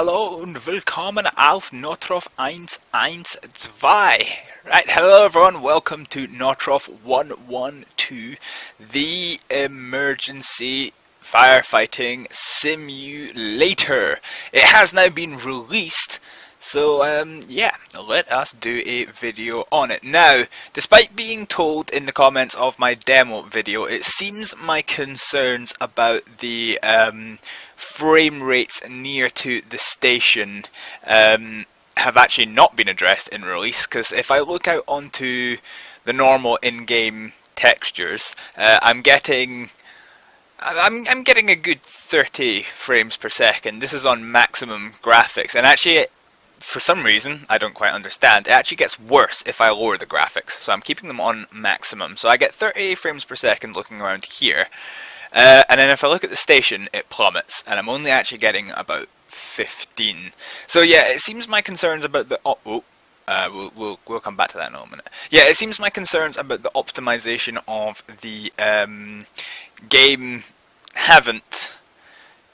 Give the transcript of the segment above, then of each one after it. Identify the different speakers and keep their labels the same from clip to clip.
Speaker 1: hallo und willkommen auf Notruf 112. Right, hello everyone, welcome to Notruf 112, the emergency firefighting simulator. It has now been released, so yeah, let us do a video on it. Now, despite being told in the comments of my demo video, it seems my concerns about the frame rates near to the station have actually not been addressed in release, because if I look out onto the normal in-game textures, I'm getting a good 30 frames per second. This is on maximum graphics, and actually for some reason, I don't quite understand, it actually gets worse if I lower the graphics. So I'm keeping them on maximum. So I get 30 frames per second looking around here. And then if I look at the station, it plummets. And I'm only actually getting about 15. So yeah, it seems my concerns about the... we'll come back to that in a minute. Yeah, it seems my concerns about the optimization of the game haven't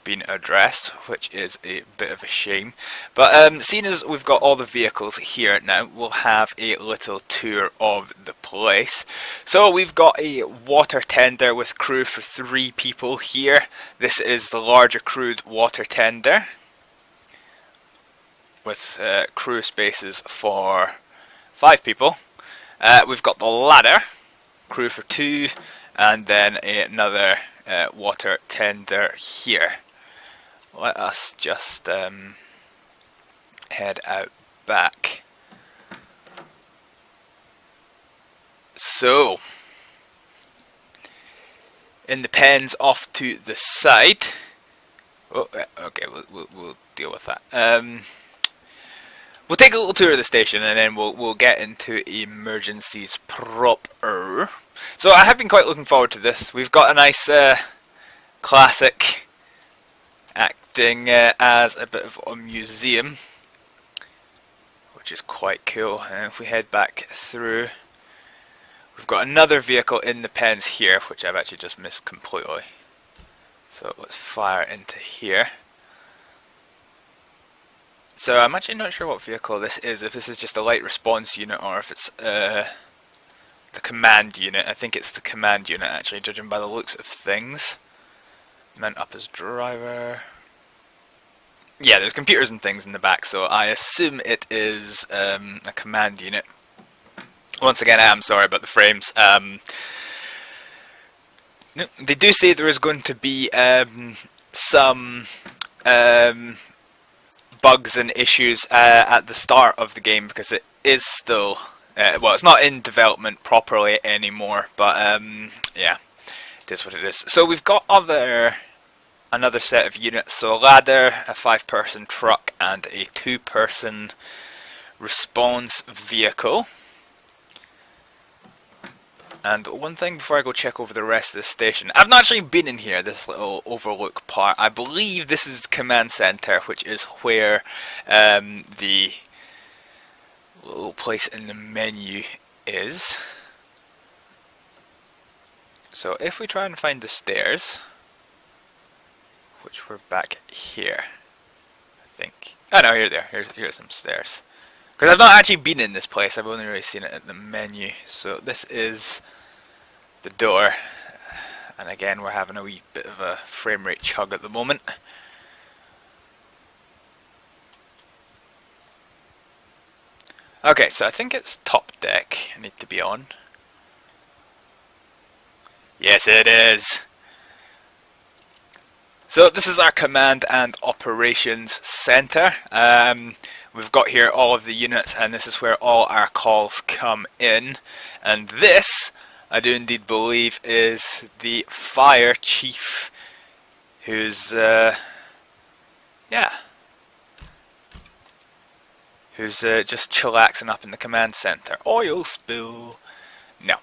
Speaker 1: been addressed, which is a bit of a shame. But seeing as we've got all the vehicles here now, we'll have a little tour of the place. So we've got a water tender with crew for 3 people here. This is the larger crewed water tender with crew spaces for 5 people. We've got the ladder, crew for 2, and then another water tender here. Let us just head out back. So, in the pens off to the side. Oh, okay, we'll deal with that. We'll take a little tour of the station, and then we'll get into emergencies proper. So I have been quite looking forward to this. We've got a nice classic acting as a bit of a museum, which is quite cool. And if we head back through, we've got another vehicle in the pens here, which I've actually just missed completely. So let's fire into here. So I'm actually not sure what vehicle this is, if this is just a light response unit or if it's the command unit. I think it's the command unit actually, judging by the looks of things. Man up as driver. Yeah, there's computers and things in the back, so I assume it is a command unit. Once again, I am sorry about the frames. They do say there is going to be some bugs and issues at the start of the game, because it is still... well, it's not in development properly anymore, but yeah, it is what it is. So we've got another set of units, so a ladder, a 5-person truck, and a 2-person response vehicle. And one thing before I go check over the rest of the station, I've not actually been in here, this little overlook part. I believe this is the command center, which is where the little place in the menu is. So if we try and find the stairs, which were back here, I think. Oh no, here's some stairs. Because I've not actually been in this place, I've only really seen it at the menu. So this is the door, and again we're having a wee bit of a frame rate chug at the moment. Okay, so I think it's top deck I need to be on. Yes, it is. So this is our command and operations center. We've got here all of the units, and this is where all our calls come in. And this, I do indeed believe, is the fire chief, who's who's just chillaxing up in the command center. Oil spill. No.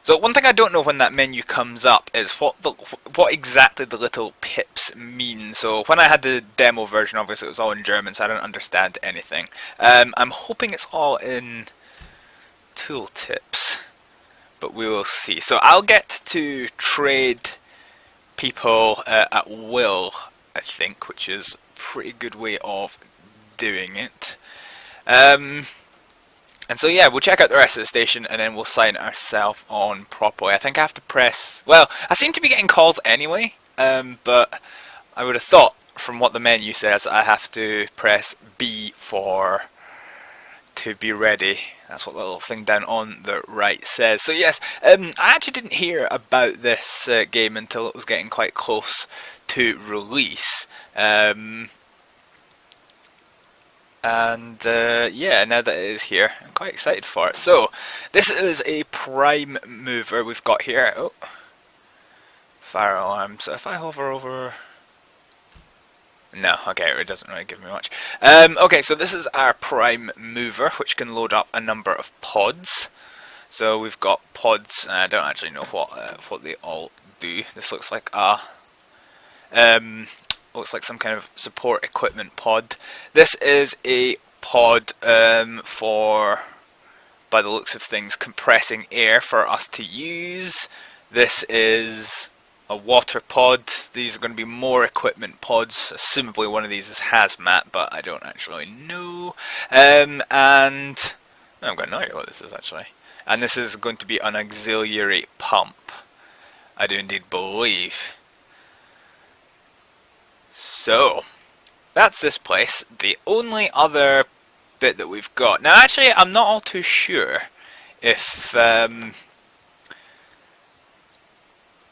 Speaker 1: So one thing I don't know when that menu comes up is what exactly the little pips mean. So when I had the demo version, obviously it was all in German, so I don't understand anything. I'm hoping it's all in tooltips, but we will see. So I'll get to trade people at will, I think, which is pretty good way of doing it. And so yeah, we'll check out the rest of the station and then we'll sign ourselves on properly. I think I have to press... Well, I seem to be getting calls anyway, but I would have thought from what the menu says I have to press B to be ready. That's what the little thing down on the right says. So yes, I actually didn't hear about this game until it was getting quite close to release. Yeah, now that it is here, I'm quite excited for it. So, this is a prime mover we've got here. Oh, fire alarm. So if I hover over... No, okay, it doesn't really give me much. Okay, so this is our prime mover, which can load up a number of pods. So we've got pods, I don't actually know what they all do. This looks like some kind of support equipment pod. This is a pod for, by the looks of things, compressing air for us to use. This is a water pod. These are going to be more equipment pods. Assumably one of these is hazmat, but I don't actually know. And I've got no idea what this is actually. And this is going to be an auxiliary pump, I do indeed believe. So, that's this place. The only other bit that we've got... Now actually, I'm not all too sure if...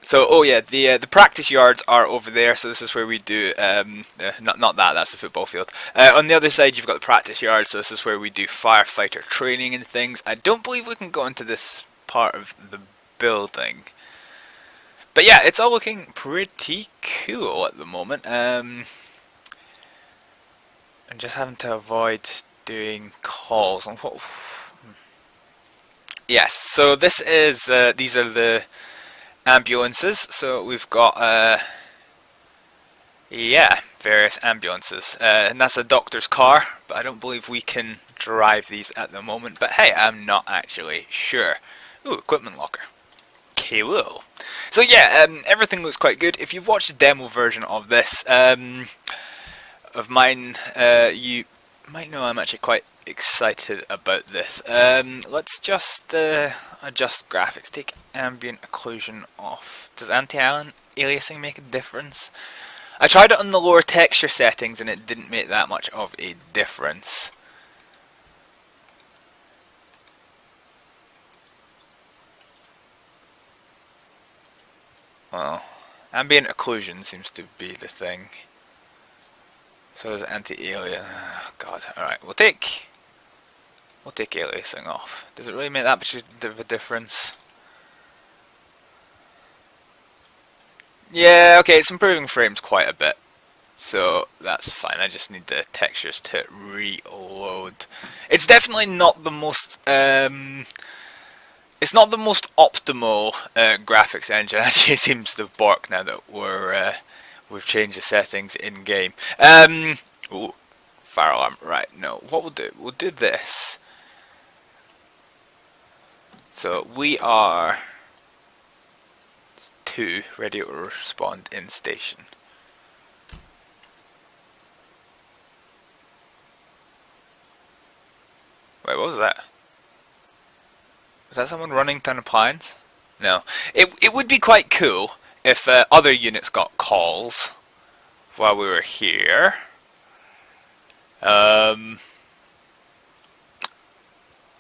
Speaker 1: So, oh yeah, the practice yards are over there, so this is where we do... not that, that's the football field. On the other side, you've got the practice yard, so this is where we do firefighter training and things. I don't believe we can go into this part of the building. But yeah, it's all looking pretty cool at the moment. I'm just having to avoid doing calls. Yes, so this is these are the ambulances. So we've got various ambulances, and that's a doctor's car. But I don't believe we can drive these at the moment. But hey, I'm not actually sure. Ooh, equipment locker. Cool. So yeah, everything looks quite good. If you've watched a demo version of this, of mine, you might know I'm actually quite excited about this. Let's just adjust graphics. Take ambient occlusion off. Does anti-aliasing make a difference? I tried it on the lower texture settings and it didn't make that much of a difference. Well, ambient occlusion seems to be the thing. So is anti-aliasing. Oh, God. Alright, we'll take aliasing off. Does it really make that much of a difference? Yeah, okay, it's improving frames quite a bit. So that's fine. I just need the textures to reload. It's definitely not the most it's not the most optimal graphics engine. Actually, it seems to have borked now that we've changed the settings in game. Ooh, fire alarm. Right. No. What we'll do this. So we are 2 ready to respond in station. Wait, what was that? Was that someone running down a appliance? No. It would be quite cool if other units got calls while we were here. But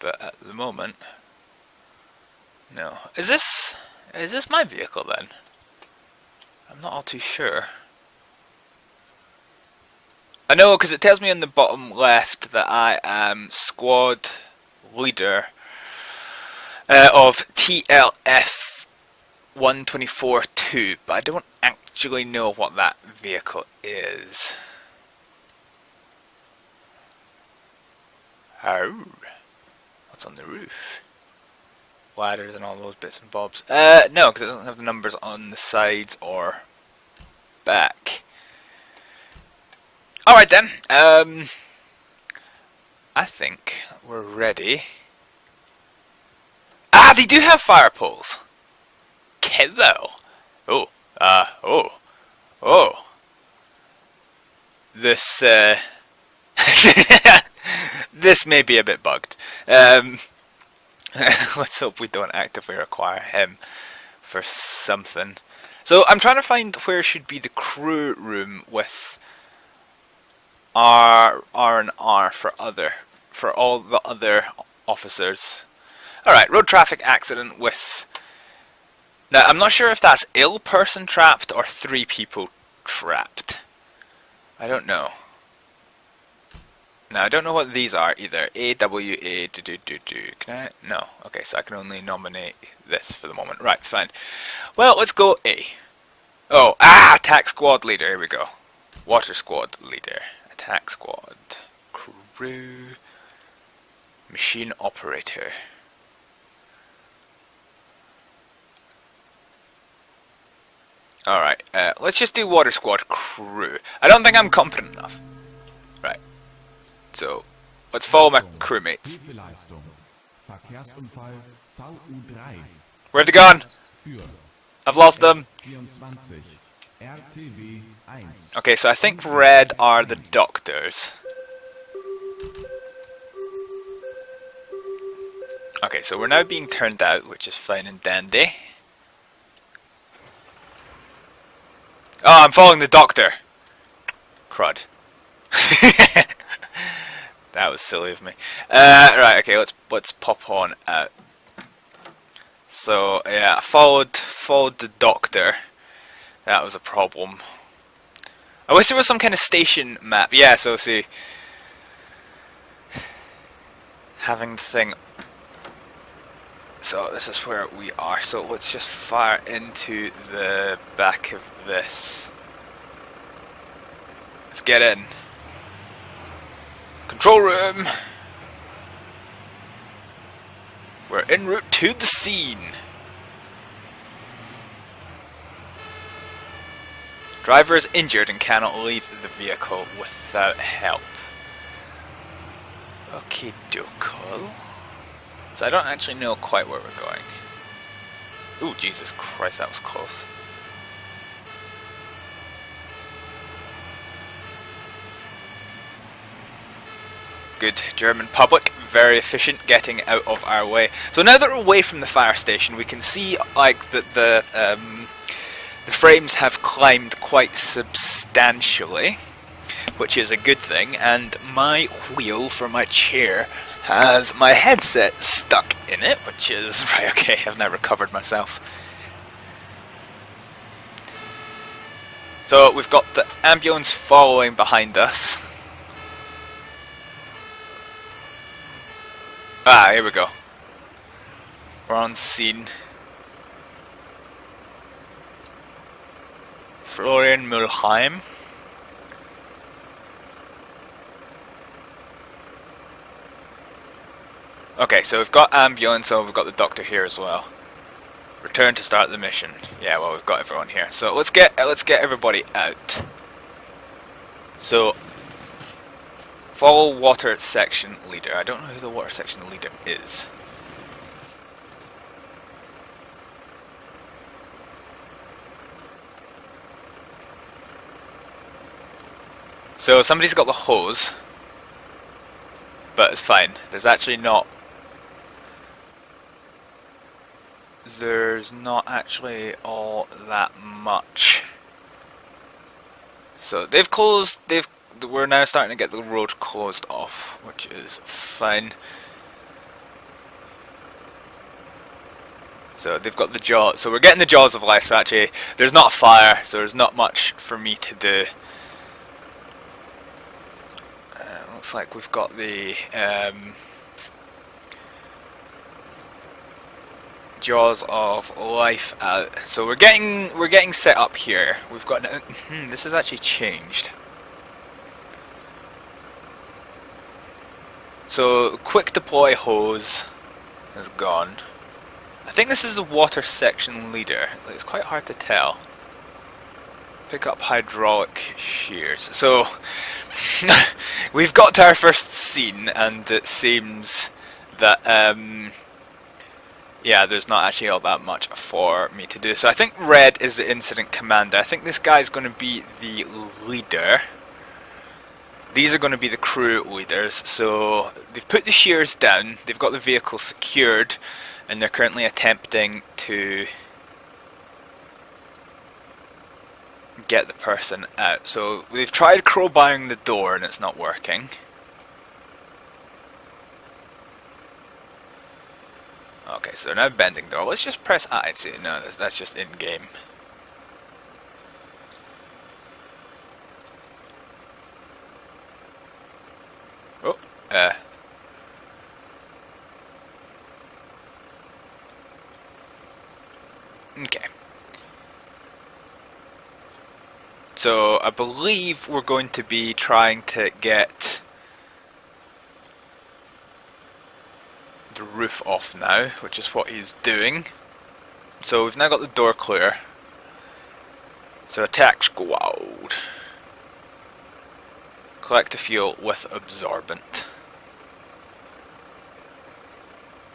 Speaker 1: at the moment, no. Is this my vehicle then? I'm not all too sure. I know because it tells me on the bottom left that I am squad leader of TLF 124-2, but I don't actually know what that vehicle is. Oh, what's on the roof? Ladders and all those bits and bobs. No, because it doesn't have the numbers on the sides or back. Alright then, I think we're ready. Ah, they do have fire poles. Kiddo. Oh. this this may be a bit bugged. Let's hope we don't actively require him for something. So I'm trying to find where should be the crew room with R&R for all the other officers. Alright, road traffic accident with... Now, I'm not sure if that's ill person trapped or 3 people trapped. I don't know. Now, I don't know what these are either. AWA, Can I? No. Okay, so I can only nominate this for the moment. Right, fine. Well, let's go A. Oh, attack squad leader. Here we go. Water squad leader. Attack squad. Crew. Machine operator. Alright, let's just do water squad crew. I don't think I'm competent enough. Right. So, let's follow my crewmates. Where have they gone? I've lost them. Okay, so I think red are the doctors. Okay, so we're now being turned out, which is fine and dandy. Oh, I'm following the doctor. Crud. That was silly of me. Right, okay, let's pop on out. So yeah, I followed the doctor. That was a problem. I wish there was some kind of station map. Yeah, so see, having the thing. So this is where we are. So let's just fire into the back of this. Let's get in. Control room. We're en route to the scene. Driver is injured and cannot leave the vehicle without help. Okay, dokie. So I don't actually know quite where we're going. Ooh, Jesus Christ, that was close. Good German public, very efficient, getting out of our way. So now that we're away from the fire station, we can see like that the frames have climbed quite substantially, which is a good thing. And my wheel for my chair has my headset stuck in it, which is right. Okay, I've now recovered myself. So we've got the ambulance following behind us. Here we go. We're on scene. Florian Mulheim. Okay, so we've got ambulance, so we've got the doctor here as well. Return to start the mission. Yeah, well, we've got everyone here. So let's get everybody out. So follow water section leader. I don't know who the water section leader is. So somebody's got the hose, but it's fine. There's actually not. There's not actually all that much. So they've closed. We're now starting to get the road closed off, which is fine. So they've got the jaws. So we're getting the jaws of life. So actually, there's not a fire, so there's not much for me to do. Looks like we've got the jaws of life out. So we're getting set up here. We've got this has actually changed. So quick deploy hose is gone. I think this is a water section leader. It's quite hard to tell. Pick up hydraulic shears. So we've got to our first scene, and it seems that yeah, there's not actually all that much for me to do. So I think red is the incident commander. I think this guy's going to be the leader. These are going to be the crew leaders, so they've put the shears down, they've got the vehicle secured, and they're currently attempting to get the person out. So they've tried crowbarring the door and it's not working. Okay, so now bending door. Let's just press I. See, no, that's just in game. Oh, okay. So I believe we're going to be trying to get the roof off now, which is what he's doing. So we've now got the door clear. So attack squad. Collect the fuel with absorbent.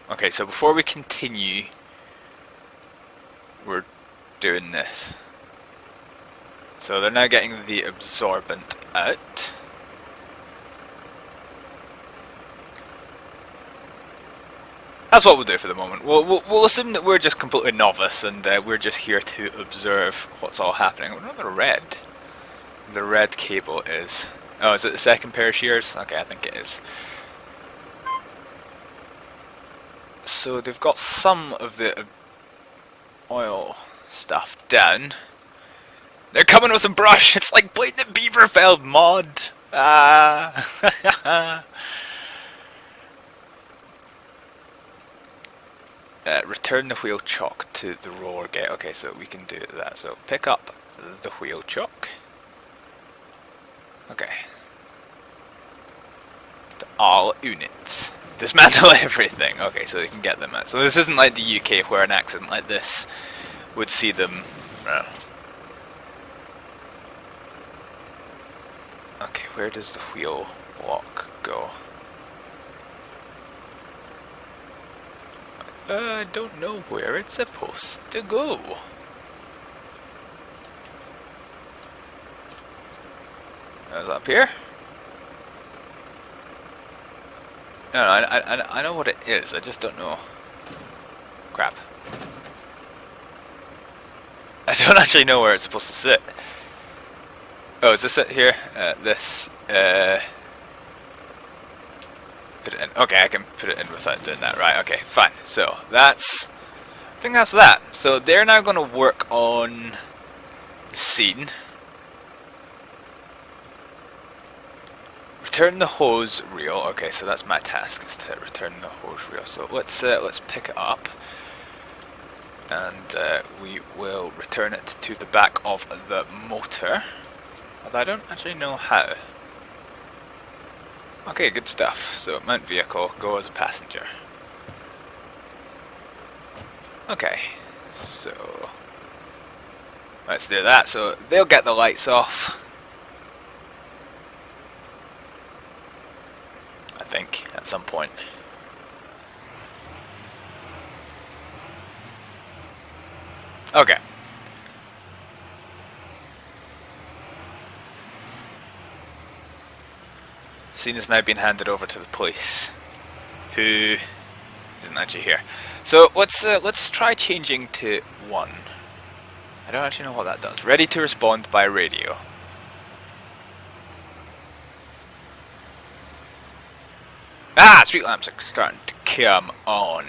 Speaker 1: Okay, so before we continue, we're doing this. So they're now getting the absorbent out. That's what we'll do for the moment. We'll assume that we're just completely novice and we're just here to observe what's all happening. What about the red? The red cable is... Oh, is it the second pair of shears? Okay, I think it is. So they've got some of the oil stuff down. They're coming with a brush! It's like playing the Beaverfeld mod! Ah! Return the wheel chock to the roller gate. Okay, so we can do that. So pick up the wheel chock. Okay. To all units. Dismantle everything. Okay, so they can get them out. So this isn't like the UK where an accident like this would see them... Okay, where does the wheel block go? I don't know where it's supposed to go. That's up here? No, I know what it is, I just don't know. Crap. I don't actually know where it's supposed to sit. Oh, is this it here? This, put it in. Okay, I can put it in without doing that. Right, okay, fine. So, that's... I think that's that. So, they're now going to work on the scene. Return the hose reel. Okay, so that's my task, is to return the hose reel. So, let's pick it up. And we will return it to the back of the motor. Although I don't actually know how. Okay, good stuff. So, mount vehicle, go as a passenger. Okay, so... let's do that. So, they'll get the lights off. I think, at some point. Okay. Scene is now being handed over to the police, who isn't actually here. So let's try changing to 1. I don't actually know what that does. Ready to respond by radio. Ah, street lamps are starting to come on.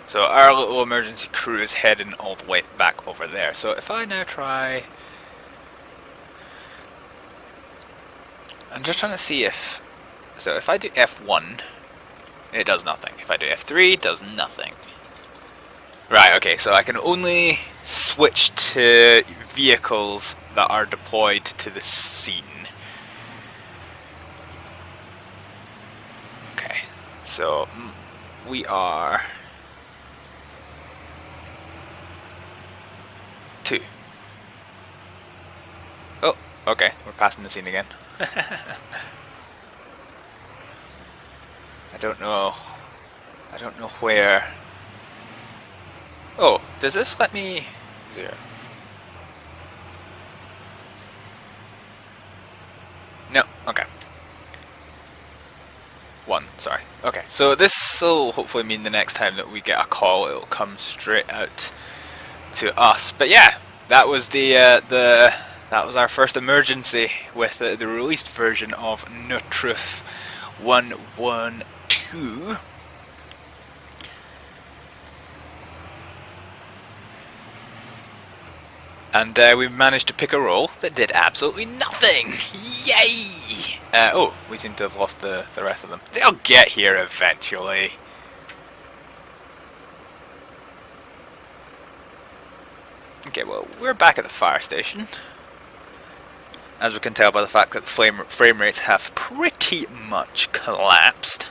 Speaker 1: So our little emergency crew is heading all the way back over there. So if I now try... I'm just trying to see if... So if I do F1, it does nothing. If I do F3, it does nothing. Right, okay, so I can only switch to vehicles that are deployed to the scene. Okay, so we are... 2. Oh, okay, we're passing the scene again. I don't know where Oh, does this let me... 0. No, okay. 1, sorry. Okay, so this will hopefully mean the next time that we get a call, it'll come straight out to us. But yeah, that was that was our first emergency with the released version of Notruf 1.1.2. And we managed to pick a role that did absolutely nothing! Yay! Oh, we seem to have lost the rest of them. They'll get here eventually. Okay, well, we're back at the fire station. As we can tell by the fact that the frame rates have pretty much collapsed.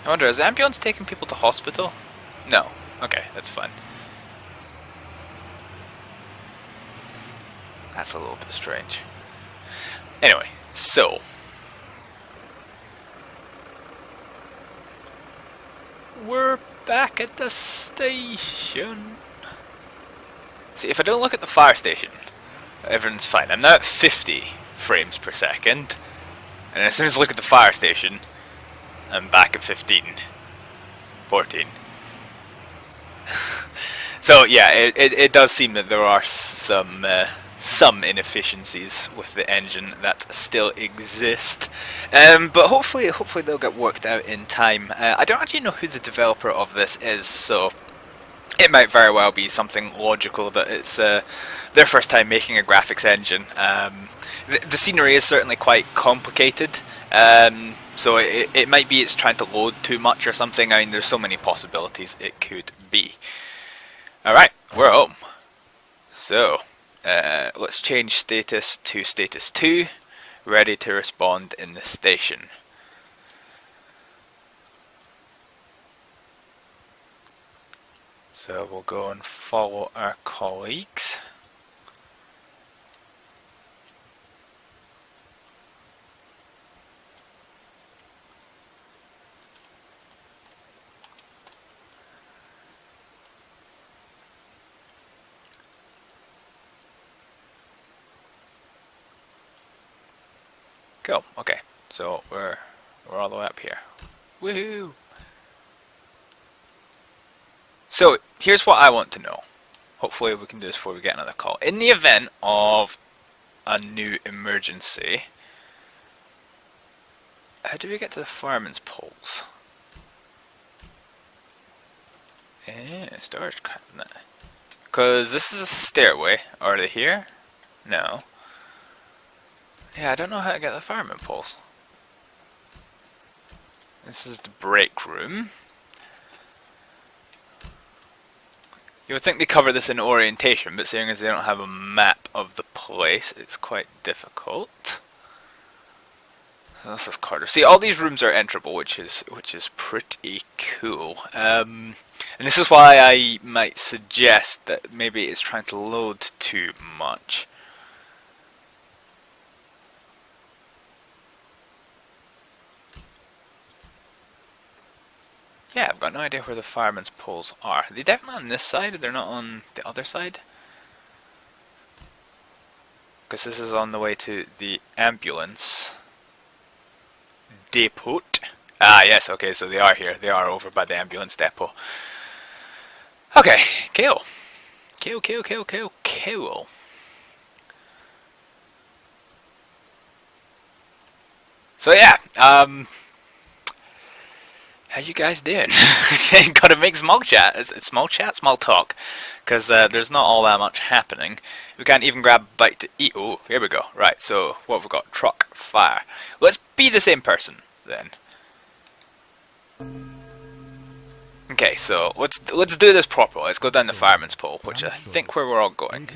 Speaker 1: I wonder, is the ambulance taking people to hospital? No. Okay, that's fine. That's a little bit strange. Anyway, so... we're back at the station. See, if I don't look at the fire station, everything's fine. I'm now at 50 frames per second. And as soon as I look at the fire station, I'm back at 15. 14. So yeah, it does seem that there are some inefficiencies with the engine that still exist, but hopefully they'll get worked out in time. I don't actually know who the developer of this is, so it might very well be something logical that it's their first time making a graphics engine. The scenery is certainly quite complicated, so it might be it's trying to load too much or something. I mean, there's so many possibilities it could be. Alright, we're home. So, let's change status to status 2, ready to respond in the station. So we'll go and follow our colleagues. Cool. Okay, so we're all the way up here. Woohoo! So here's what I want to know. Hopefully we can do this before we get another call. In the event of a new emergency, how do we get to the fireman's poles? Storage cabinet. Because this is a stairway. Are they here? No. Yeah, I don't know how to get the fireman poles. This is the break room. You would think they cover this in orientation, but seeing as they don't have a map of the place, it's quite difficult. So this is corridor. See, all these rooms are enterable, which is pretty cool. And this is why I might suggest that maybe it's trying to load too much. Yeah, I've got no idea where the fireman's poles are. Are they definitely on this side? They're not on the other side? Because this is on the way to the ambulance depot. Ah, yes, okay, so they are here. They are over by the ambulance depot. Okay, cool. Cool. So yeah, how you guys doing? Gotta make small talk, because there's not all that much happening. We can't even grab a bite to eat. Oh, here we go. Right, so what have we got? Truck, fire. Let's be the same person then. Okay, so let's do this properly. Let's go down the fireman's pole, which I think where we're all going.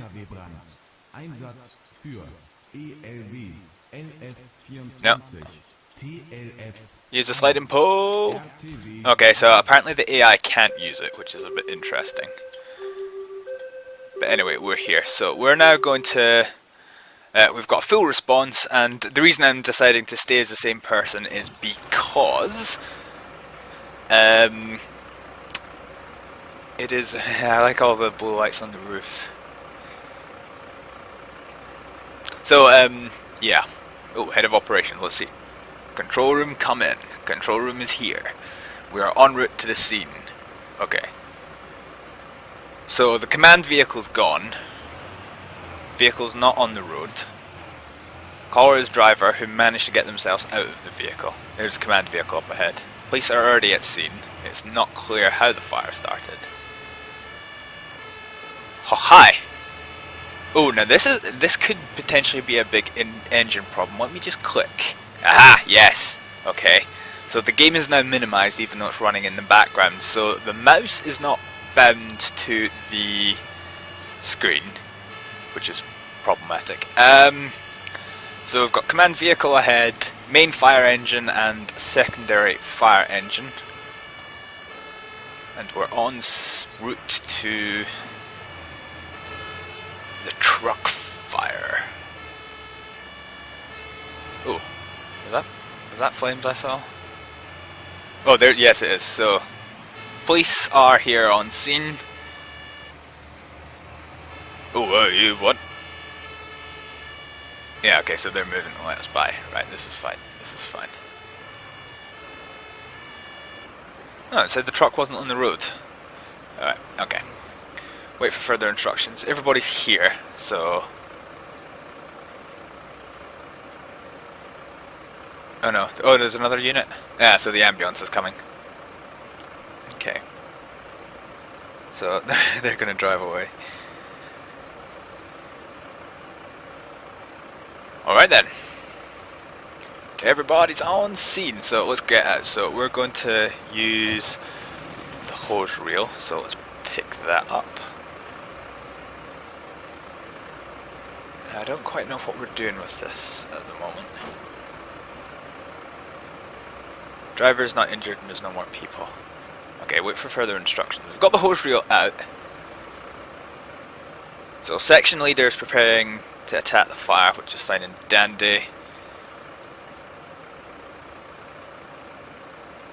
Speaker 1: No. Use the sliding pole. Okay, so apparently the AI can't use it, which is a bit interesting. But anyway, we're here. So we're now going to We've got full response, and the reason I'm deciding to stay as the same person is because it is. I like all the blue lights on the roof. So yeah. Oh, head of operations. Let's see. Control room, come in. Control room is here. We are en route to the scene. Okay. So the command vehicle's gone. Vehicle's not on the road. Caller is driver who managed to get themselves out of the vehicle. There's the command vehicle up ahead. Police are already at scene. It's not clear how the fire started. Oh, hi! Oh, now this could potentially be a big engine problem. Let me just click. Aha! Yes! Okay. So the game is now minimized even though it's running in the background. So the mouse is not bound to the screen, which is problematic. So we've got command vehicle ahead, main fire engine and secondary fire engine. And we're en route to the truck fire. Oh, was that flames I saw? Oh, there. Yes, it is. So, police are here on scene. Oh, you what? Yeah. Okay. So they're moving to let us by. Right. This is fine. This is fine. Oh, it said the truck wasn't on the road. All right. Okay. Wait for further instructions. Everybody's here, so... Oh no. Oh, there's another unit? Yeah, so the ambulance is coming. Okay. So, they're gonna drive away. Alright then. Everybody's on scene, so let's get out. So we're going to use the hose reel, so let's pick that up. I don't quite know what we're doing with this at the moment. Driver's not injured and there's no more people. Okay, wait for further instructions. We've got the hose reel out. So section leader is preparing to attack the fire, which is fine and dandy.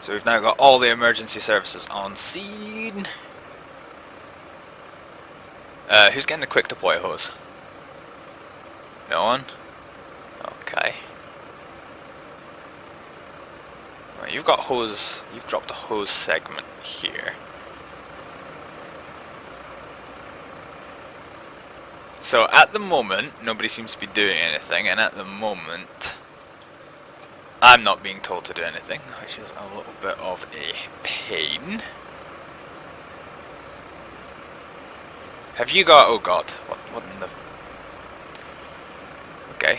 Speaker 1: So we've now got all the emergency services on scene. Who's getting the quick deploy hose? No one? Okay. Right, you've got hose, you've dropped a hose segment here. So at the moment, nobody seems to be doing anything, and at the moment, I'm not being told to do anything, which is a little bit of a pain. Have you got, oh god, what in the... Okay.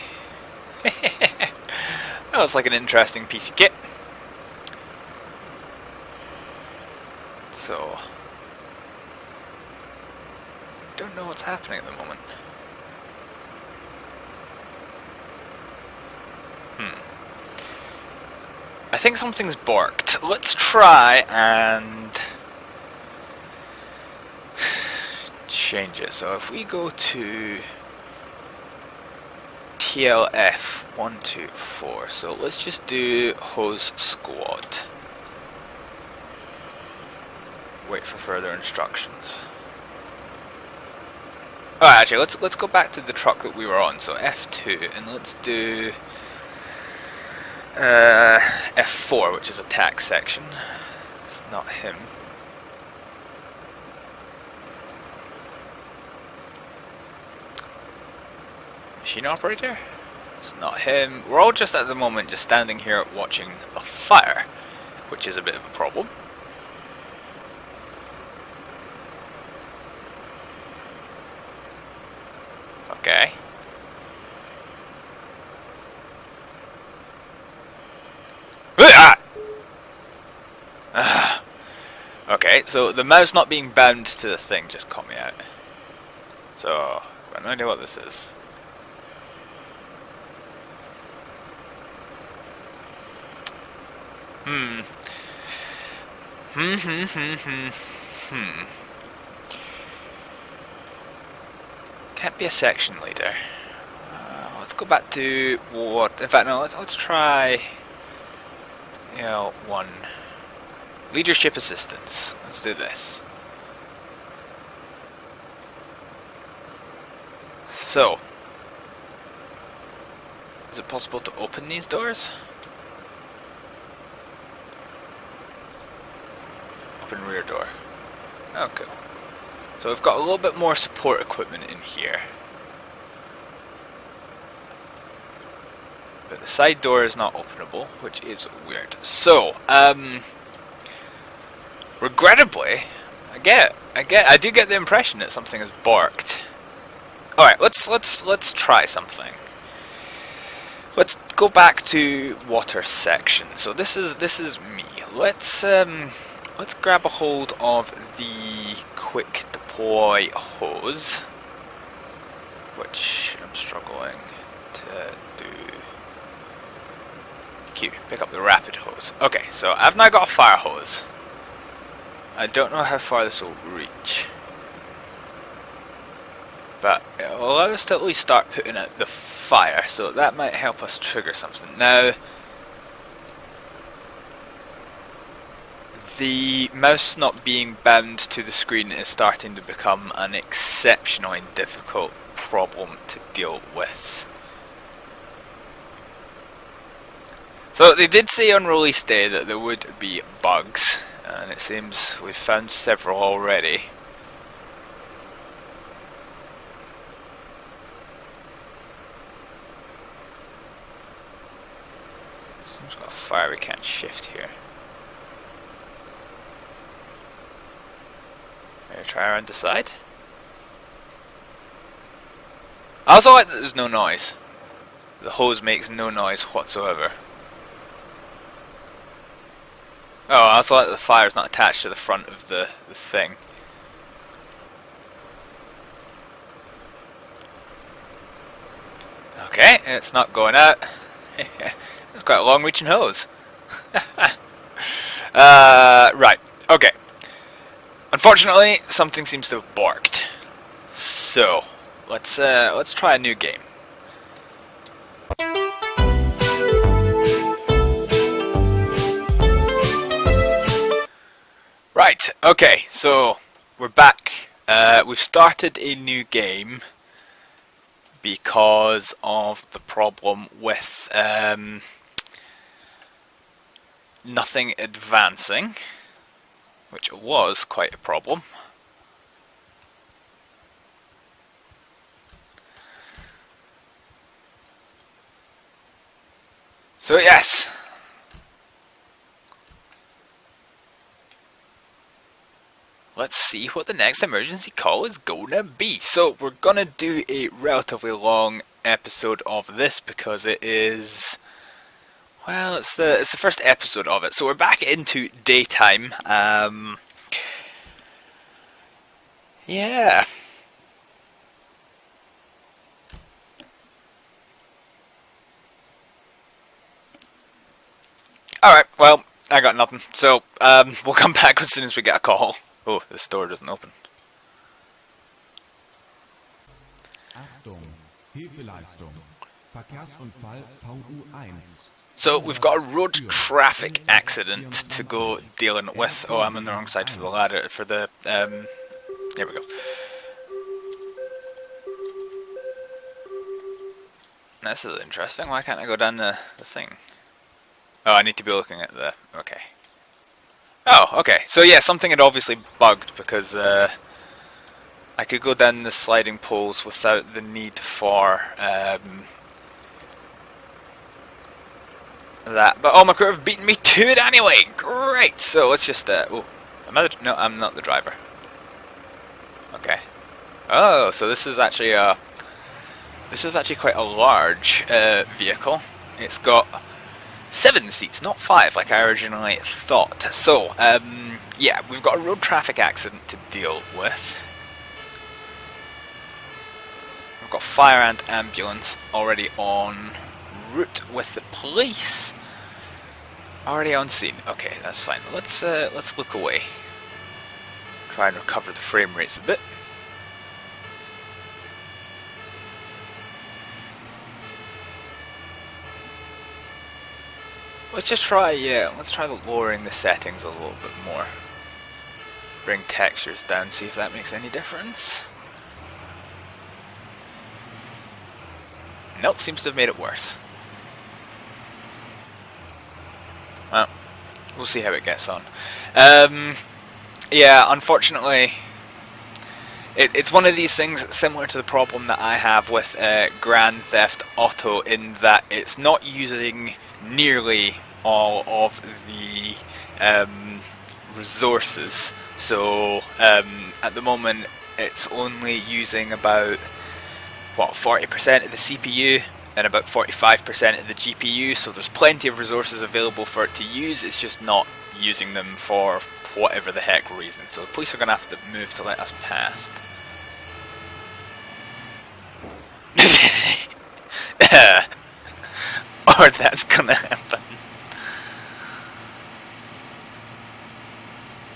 Speaker 1: That was like an interesting piece of kit. So, don't know what's happening at the moment. I think something's borked. Let's try and change it. So if we go to TLF124, so let's just do hose squad. Wait for further instructions. Oh, actually, let's go back to the truck that we were on. So F2, and let's do F4, which is attack section. It's not him. Machine operator? It's not him. We're all just at the moment just standing here watching a fire, which is a bit of a problem. Okay. Okay, so the mouse not being bound to the thing just caught me out. So, I have no idea what this is. Can't be a section leader. go back to what? In fact, no. Let's try. Ep.1. Leadership assistance. Let's do this. So, is it possible to open these doors? Open rear door. Oh, cool. So we've got a little bit more support equipment in here. But the side door is not openable, which is weird. So, regrettably, I do get the impression that something has barked. All right, let's try something. Let's go back to water section. So this is me. Let's grab a hold of the quick deploy hose, which I'm struggling to do. Q, pick up the rapid hose. Okay, so I've now got a fire hose. I don't know how far this will reach, but it will allow us to at least start putting out the fire, so that might help us trigger something. Now, the mouse not being bound to the screen is starting to become an exceptionally difficult problem to deal with. So they did say on release day that there would be bugs, and it seems we've found several already. Seems got a fire we can't shift here. Maybe try around the side. I also like that there's no noise. The hose makes no noise whatsoever. Oh, I also like that the fire's not attached to the front of the thing. Okay, it's not going out. It's quite a long-reaching hose. Right, okay. Unfortunately, something seems to have barked. So, let's try a new game. Right, okay, so we're back. We've started a new game because of the problem with nothing advancing, which was quite a problem. So yes. Let's see what the next emergency call is gonna be. So we're gonna do a relatively long episode of this because it is, well, it's the first episode of it. So we're back into daytime. Yeah. Alright, well, I got nothing. So we'll come back as soon as we get a call. Oh, this door doesn't open.
Speaker 2: Achtung, Hilfeleistung. Verkehrsunfall VU1.
Speaker 1: So we've got a road traffic accident to go dealing with. Oh, I'm on the wrong side for the ladder. For the there we go. This is interesting. Why can't I go down the thing? Oh, I need to be looking at the. Okay. Oh, okay. So yeah, something had obviously bugged because I could go down the sliding poles without the need for that. But oh, my crew have beaten me to it anyway. Great. So let's just. Oh, no, I'm not the driver. Okay. Oh, so this is actually quite a large vehicle. It's got 7 seats, not 5 like I originally thought. So, yeah, we've got a road traffic accident to deal with. We've got fire and ambulance already en route with the police. Already on scene. Okay, that's fine. Let's look away. Try and recover the frame rates a bit. Let's just try, yeah, let's try lowering the settings a little bit more. Bring textures down, see if that makes any difference. Nope, seems to have made it worse. Well, we'll see how it gets on. Yeah, unfortunately, it's one of these things similar to the problem that I have with Grand Theft Auto, in that it's not using nearly all of the resources. So at the moment it's only using about 40% of the CPU and about 45% of the GPU, so there's plenty of resources available for it to use. It's just not using them for whatever the heck reason. So the police are going to have to move to let us past. Or that's going to happen.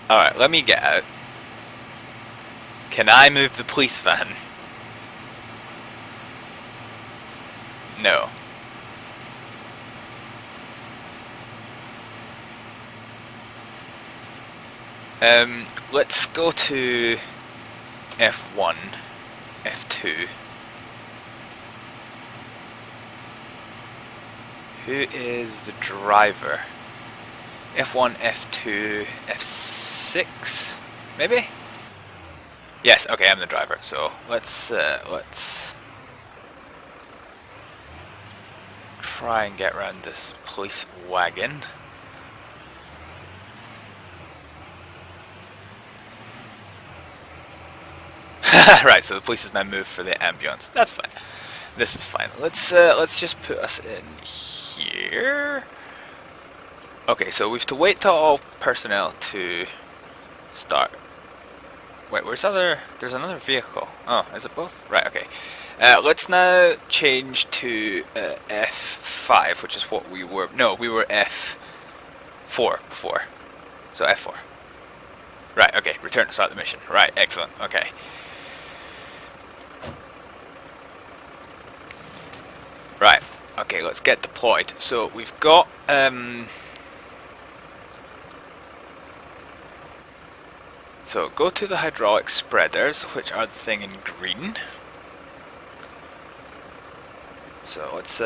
Speaker 1: Alright, let me get out. Can I move the police van? No. Let's go to F1, F2. Who is the driver? F1, F2, F6, maybe? Yes, okay, I'm the driver, so let's try and get around this police wagon. Right, so the police has now moved for the ambulance. That's fine. This is fine. Let's just put us in here. Okay, so we have to wait till all personnel to start. Wait, where's other? There's another vehicle. Oh, is it both? Right, okay. Let's now change to F5, which is what we were. No, we were F4 before. So F4. Right, okay. Return to start the mission. Right, excellent. Okay. Right, okay, let's get deployed. So we've got so go to the hydraulic spreaders, which are the thing in green. So let's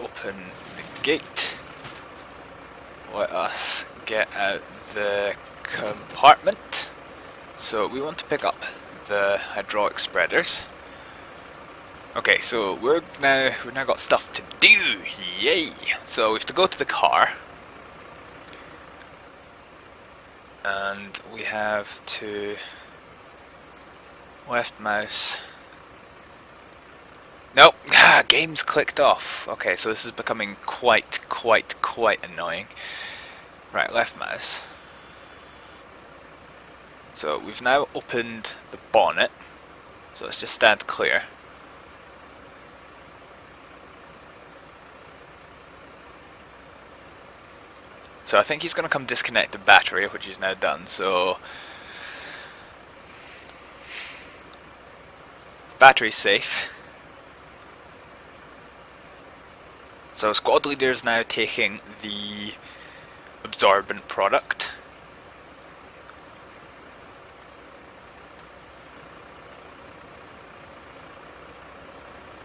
Speaker 1: open the gate. Let us get out the compartment. So we want to pick up the hydraulic spreaders. Okay, so we've now got stuff to do. Yay! So we have to go to the car. And we have to left mouse. Nope, game's clicked off. Okay, so this is becoming quite annoying. Right, left mouse. So we've now opened the bonnet. So let's just stand clear. So I think he's going to come disconnect the battery, which he's now done. So battery's safe. So squad leader is now taking the absorbent product.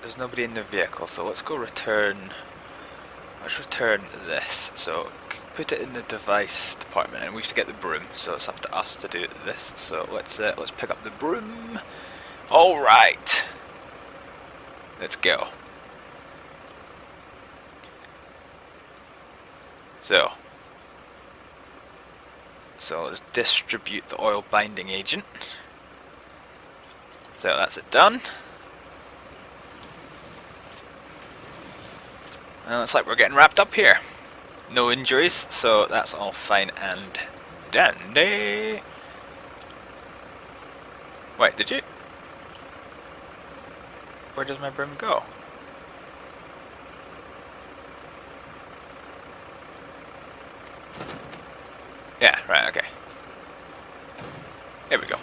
Speaker 1: There's nobody in the vehicle, so let's go return. Let's return this. So put it in the device department, and we have to get the broom. So it's up to us to do this. So let's pick up the broom. All right, let's go. So let's distribute the oil binding agent. So that's it done. And looks like we're getting wrapped up here. No injuries, so that's all fine and dandy. Wait, did you? Where does my broom go? Yeah, right, okay. Here we go.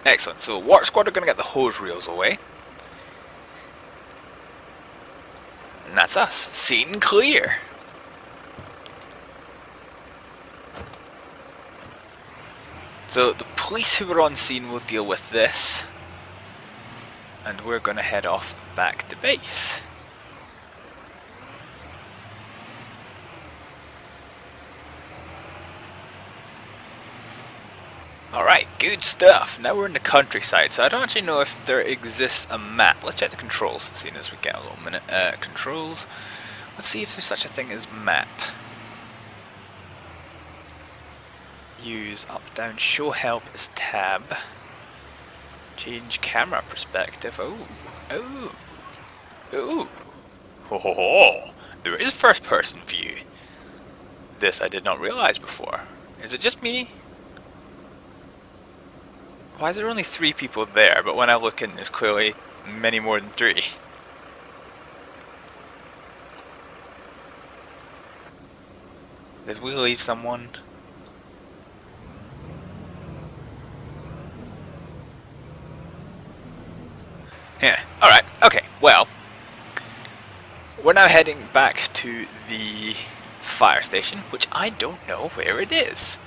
Speaker 1: Excellent, so water squad are going to get the hose reels away. And that's us. Scene clear. So the police who were on scene will deal with this. And we're going to head off back to base. Alright, good stuff. Now we're in the countryside, so I don't actually know if there exists a map. Let's check the controls, seeing as we get a little minute. Controls. Let's see if there's such a thing as map. Use up, down, show help as tab. Change camera perspective. Oh. Oh. Oh. Ho ho ho. There is first person view. This I did not realize before. Is it just me? Why is there only 3 people there, but when I look in there's clearly many more than 3? Did we leave someone? Yeah, alright, okay, well, we're now heading back to the fire station, which I don't know where it is.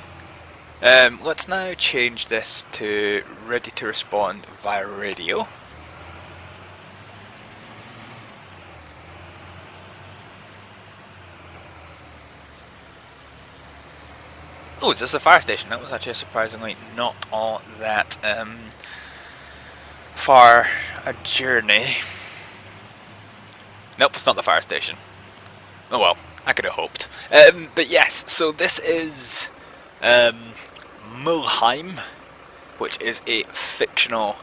Speaker 1: Let's now change this to ready to respond via radio. Oh, is this a fire station? That was actually surprisingly not all that far a journey. Nope, it's not the fire station. Oh well, I could have hoped. But yes, so this is Mulheim, which is a fictional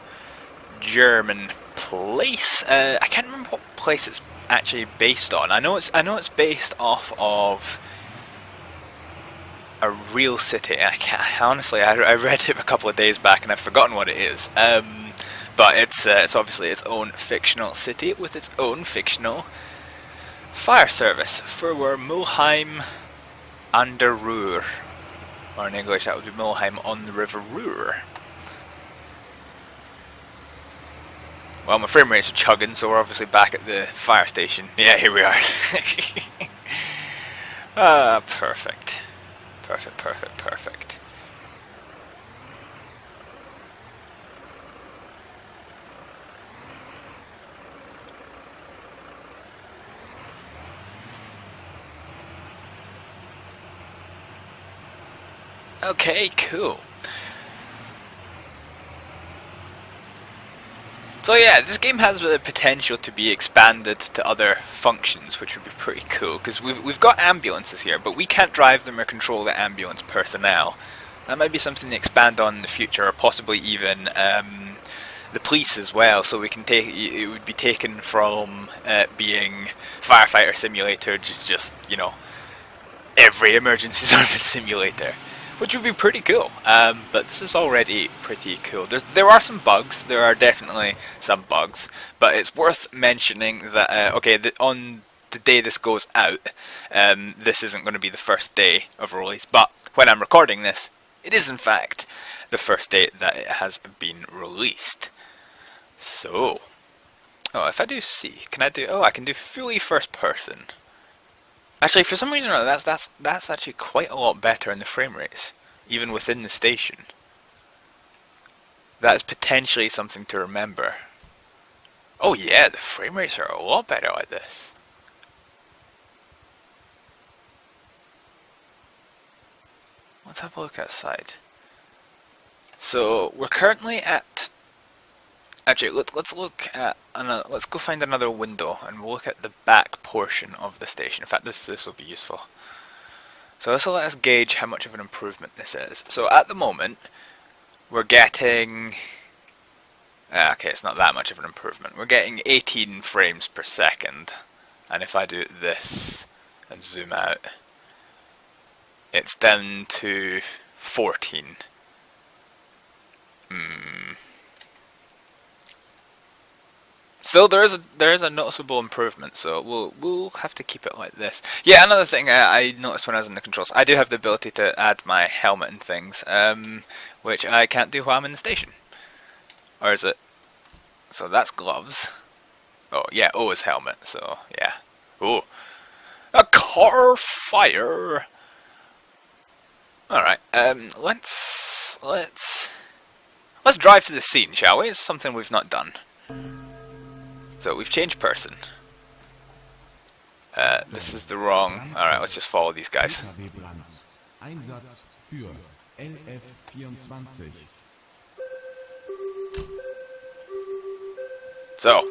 Speaker 1: German place. I can't remember what place it's actually based on. I know it's based off of a real city. Honestly, I read it a couple of days back and I've forgotten what it is. But it's obviously its own fictional city with its own fictional fire service. For Mulheim an der Ruhr. Or in English that would be Mulheim on the River Ruhr. Well, my frame rates are chugging, so we're obviously back at the fire station. Yeah, here we are. Ah, perfect. Perfect, perfect, perfect. Okay, cool. So yeah, this game has the potential to be expanded to other functions, which would be pretty cool, because we've got ambulances here, but we can't drive them or control the ambulance personnel. That might be something to expand on in the future, or possibly even the police as well, so we can take it would be taken from being Firefighter Simulator, just you know, every emergency service simulator. Which would be pretty cool, but this is already pretty cool. There are some bugs, there are definitely some bugs, but it's worth mentioning that, on the day this goes out, this isn't going to be the first day of release, but when I'm recording this, it is in fact the first day that it has been released. So, if I do C, I can do fully first person. Actually, for some reason or other, that's actually quite a lot better in the frame rates, even within the station. That is potentially something to remember. Oh yeah, the frame rates are a lot better like this. Let's have a look outside. So we're currently at. Actually, let's look at let's go find another window and we'll look at the back portion of the station. In fact, this will be useful. So this will let us gauge how much of an improvement this is. So at the moment, we're getting. Okay, it's not that much of an improvement. We're getting 18 frames per second, and if I do this and zoom out, it's down to 14. Still, there is a noticeable improvement, so we'll have to keep it like this. Yeah, another thing I noticed when I was in the controls, I do have the ability to add my helmet and things, which I can't do while I'm in the station. Or is it? So that's gloves. Oh yeah, O is helmet. So yeah, Oh, a car fire. All right. Let's drive to the scene, shall we? It's something we've not done. So we've changed person. This is the wrong. All right. Let's just follow these guys.
Speaker 2: LKW-Brand. Einsatz für LF-24.
Speaker 1: So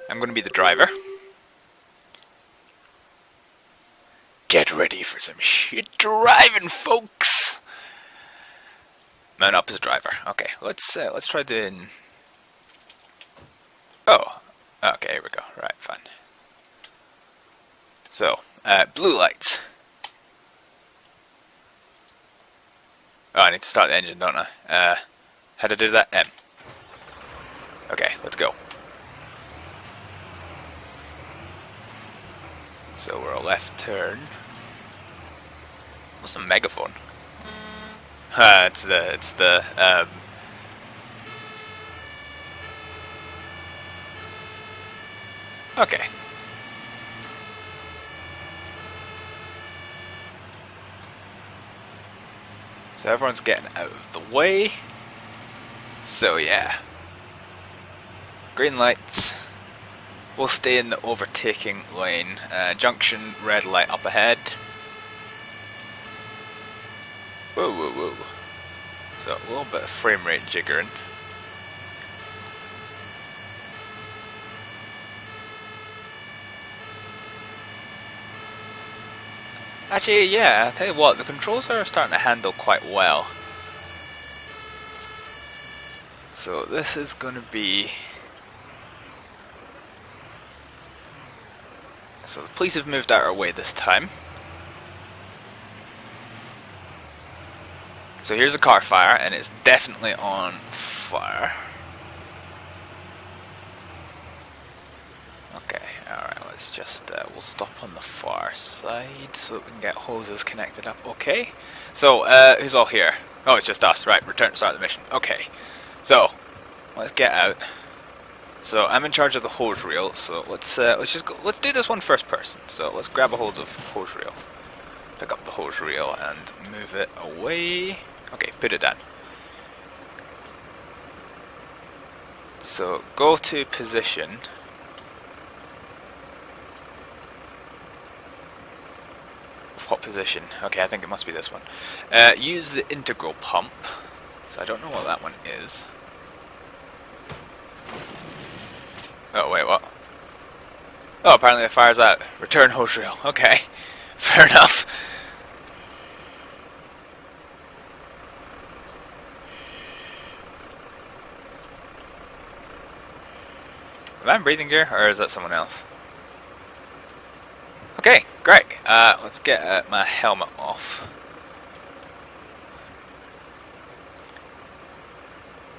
Speaker 1: I'm going to be the driver. Get ready for some shit driving, folks. Man up as a driver. Okay, let's try doing. Oh, okay, here we go. Right, fine. So, blue lights. Oh, I need to start the engine, don't I? How to do that? M. Okay, let's go. So we're a left turn. What's a megaphone? It's the okay. So everyone's getting out of the way. So yeah. Green lights. We'll stay in the overtaking lane. Junction, red light up ahead. Whoa, whoa, whoa. So a little bit of frame rate jiggering. Actually, yeah, I'll tell you what, the controls are starting to handle quite well. So this is going to be... So the police have moved out our way this time. So here's a car fire, and it's definitely on fire. Okay, alright, let's just, we'll stop on the far side so we can get hoses connected up. Okay, so, who's all here? Oh, it's just us, right, return to start the mission. Okay, so, let's get out. So, I'm in charge of the hose reel, so let's just go, let's do this one first person. So, let's grab a hold of hose reel. Pick up the hose reel and move it away. Okay, put it down. So, go to position. What position? Okay, I think it must be this one. Use the integral pump. So, I don't know what that one is. Oh, wait, what? Oh, apparently it fires out. Return hose reel. Okay, fair enough. Am I in breathing gear, or is that someone else? Okay, great. Let's get my helmet off.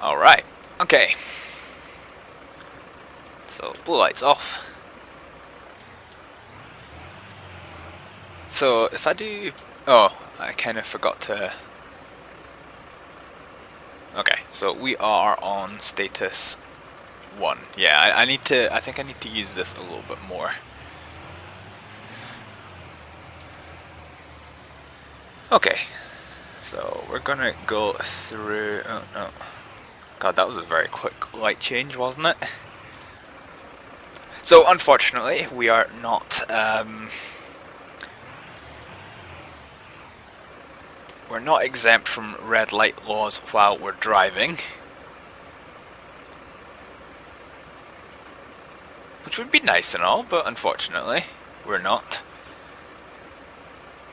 Speaker 1: Alright, okay. So, blue light's off. So, if I do... Oh, I kind of forgot to... Okay, so we are on status 1. Yeah, I need to... I think I need to use this a little bit more. Okay, so we're gonna go through... Oh, no. God, that was a very quick light change, wasn't it? So, unfortunately, we are not... we're not exempt from red light laws while we're driving. Which would be nice and all, but unfortunately, we're not.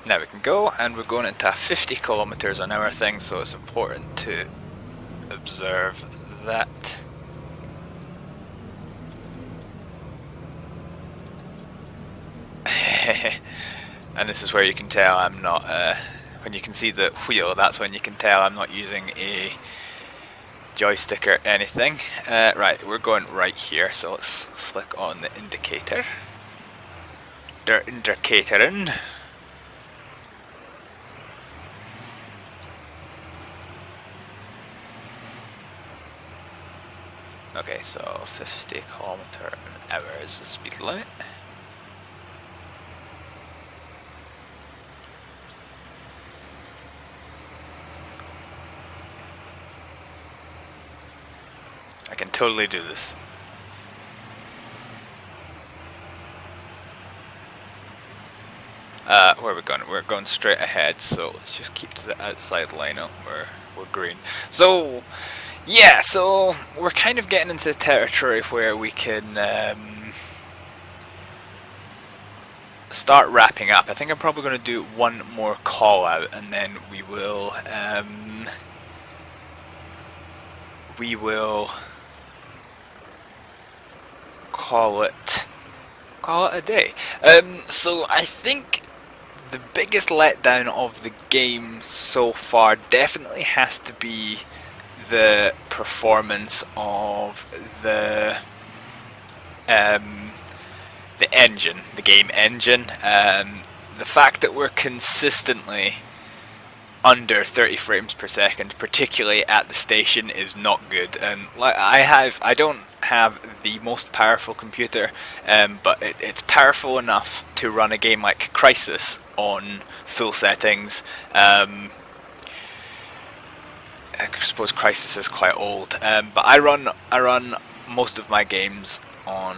Speaker 1: Now we can go, and we're going into a 50 kilometers an hour thing, so it's important to observe that. And this is where you can tell I'm not, when you can see the wheel, that's when you can tell I'm not using a joystick or anything. Right, we're going right here, so let's flick on the indicator. Der Indicatorin. Okay, so 50 kilometer an hour is the speed limit. totally do this. Where are we going? We're going straight ahead, so let's just keep to the outside lineup where we're green. So, yeah, so we're kind of getting into the territory where we can start wrapping up. I think I'm probably going to do one more call out, and then we will call it a day. So I think the biggest letdown of the game so far definitely has to be the performance of the engine, the game engine. The fact that we're consistently under 30 frames per second, particularly at the station, is not good. And I don't have the most powerful computer, but it's powerful enough to run a game like Crisis on full settings. I suppose Crisis is quite old, but I run most of my games on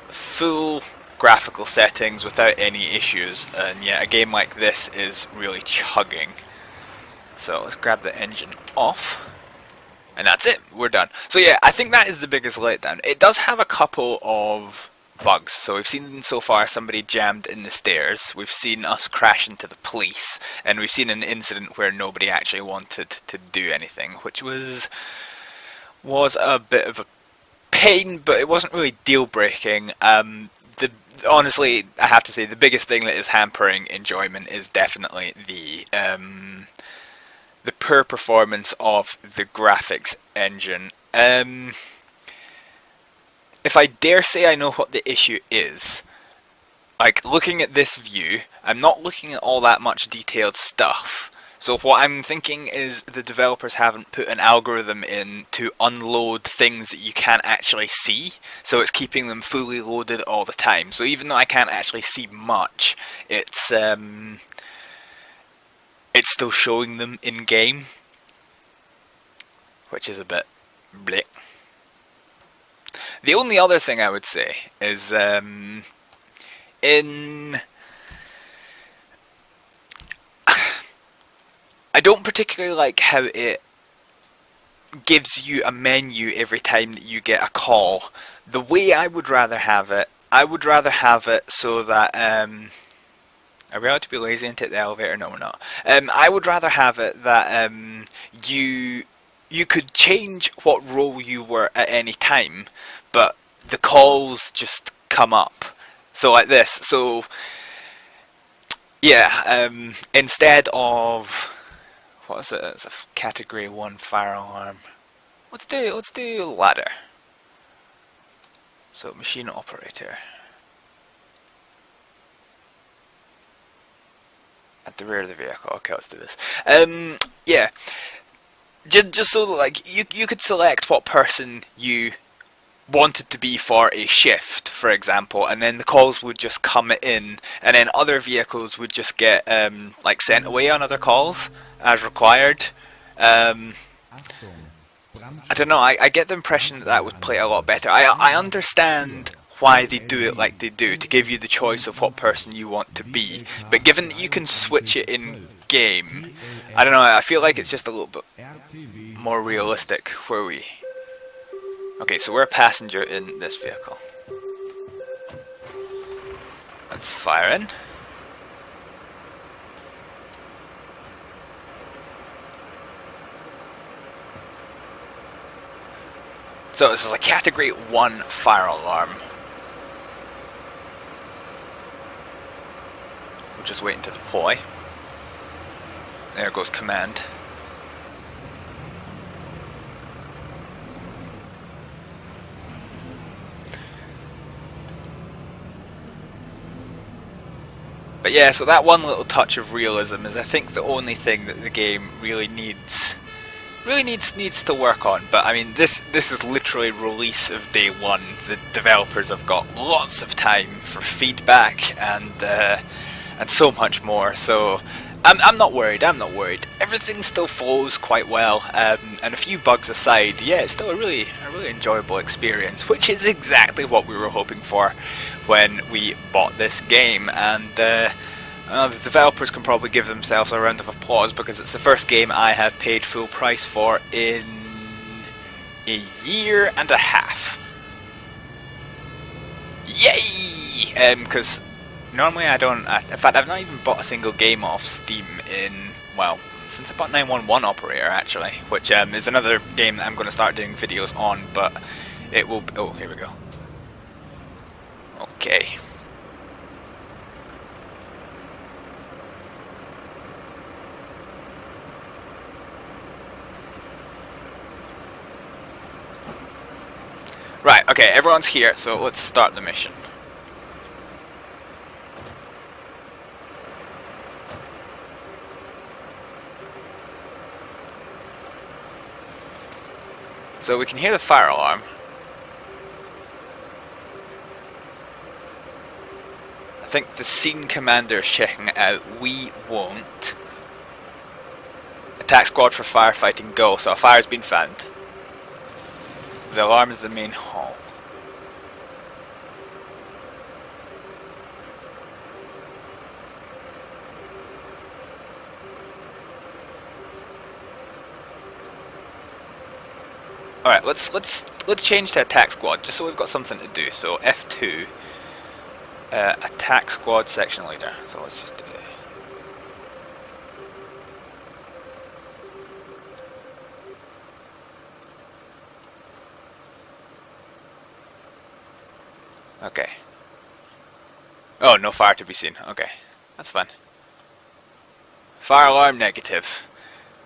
Speaker 1: full graphical settings without any issues, and yeah, a game like this is really chugging. So let's grab the engine off, and that's it, we're done. So yeah, I think that is the biggest letdown. It does have a couple of bugs. So we've seen so far somebody jammed in the stairs, we've seen us crash into the police, and we've seen an incident where nobody actually wanted to do anything, which was a bit of a pain, but it wasn't really deal breaking. Honestly, I have to say the biggest thing that is hampering enjoyment is definitely the poor performance of the graphics engine. If I dare say I know what the issue is, like looking at this view, I'm not looking at all that much detailed stuff. So what I'm thinking is the developers haven't put an algorithm in to unload things that you can't actually see, so it's keeping them fully loaded all the time. So even though I can't actually see much, it's still showing them in game, which is a bit bleh. The only other thing I would say is I don't particularly like how it gives you a menu every time that you get a call. The way I would rather have it so that are we allowed to be lazy and take the elevator? No, we're not. I would rather have it that you could change what role you were at any time, but the calls just come up. So like this. So yeah, instead of what is it? It's a category 1 fire alarm. Let's do ladder. So machine operator. At the rear of the vehicle. Okay, let's do this. Yeah. Just so that, like, you could select what person you wanted to be for a shift, for example, and then the calls would just come in, and then other vehicles would just get like sent away on other calls as required. I don't know, I get the impression that would play a lot better. I understand why they do it like they do, to give you the choice of what person you want to be, but given that you can switch it in game, I don't know, I feel like it's just a little bit more realistic. Where we... Okay, so we're a passenger in this vehicle. Let's fire in. So this is a category 1 fire alarm. We're just waiting to deploy. There goes command. But yeah, so that one little touch of realism is, I think, the only thing that the game really needs to work on. But I mean, this is literally release of day 1. The developers have got lots of time for feedback and so much more. So I'm not worried. I'm not worried. Everything still flows quite well, and a few bugs aside, yeah, it's still a really enjoyable experience, which is exactly what we were hoping for when we bought this game. And the developers can probably give themselves a round of applause because it's the first game I have paid full price for in a year and a half. Yay! Because normally I don't. In fact, I've not even bought a single game off Steam in, well, since I bought 911 Operator actually, which is another game that I'm going to start doing videos on, but it will. Oh, here we go. Okay. Right, okay, everyone's here, so let's start the mission. So we can hear the fire alarm. I think the scene commander is checking it out. We won't. Attack squad for firefighting, go. So a fire's been found. The alarm is the main hall. Alright, let's change to attack squad, just so we've got something to do. So F2, attack squad section leader. So let's just do it. Okay. Oh, no fire to be seen. Okay, that's fine. Fire alarm negative.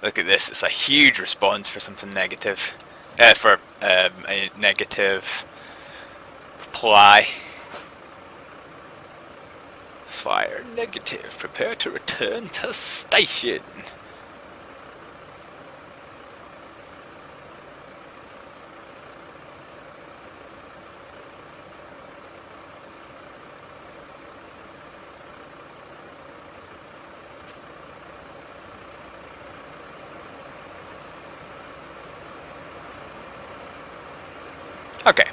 Speaker 1: Look at this, it's a huge response for something negative. For a negative reply. Fire negative. Prepare to return to station. Okay.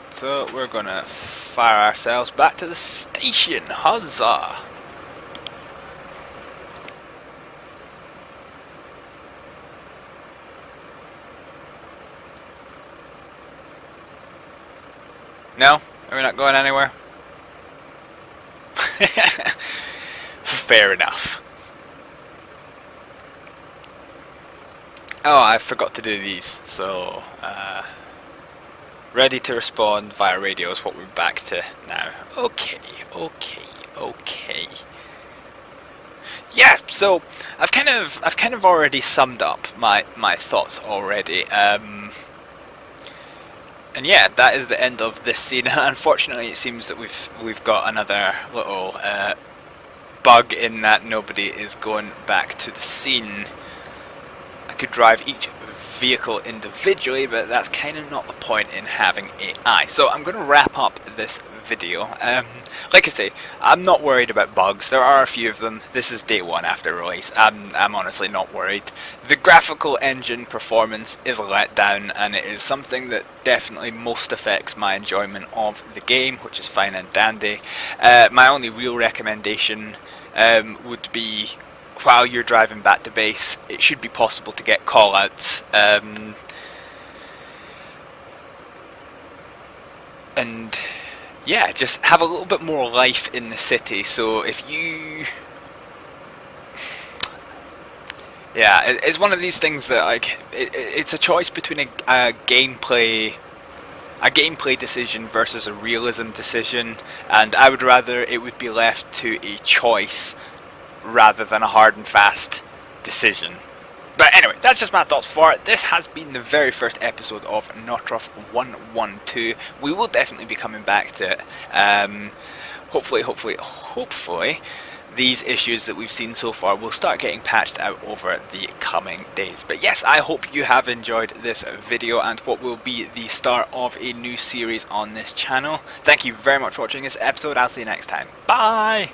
Speaker 1: So we're gonna fire ourselves back to the station. Huzzah! No? Are we not going anywhere? Fair enough. Oh, I forgot to do these, so ready to respond via radio is what we're back to now. Okay. Yeah, so I've kind of already summed up my thoughts already. And yeah, that is the end of this scene. Unfortunately, it seems that we've got another little bug in that nobody is going back to the scene. I could drive each vehicle individually, but that's kind of not the point in having AI. So I'm going to wrap up this video. Like I say, I'm not worried about bugs. There are a few of them. This is day one after release. I'm honestly not worried. The graphical engine performance is let down, and it is something that definitely most affects my enjoyment of the game, which is fine and dandy. My only real recommendation would be, while you're driving back to base, it should be possible to get call-outs. And yeah, just have a little bit more life in the city. So if you... Yeah, it's one of these things that, like, it's a choice between a gameplay decision versus a realism decision, and I would rather it would be left to a choice rather than a hard and fast decision. But anyway, that's just my thoughts for it. This has been the very first episode of Notruf 112. We will definitely be coming back to it. Hopefully, these issues that we've seen so far will start getting patched out over the coming days. But yes, I hope you have enjoyed this video and what will be the start of a new series on this channel. Thank you very much for watching this episode. I'll see you next time. Bye!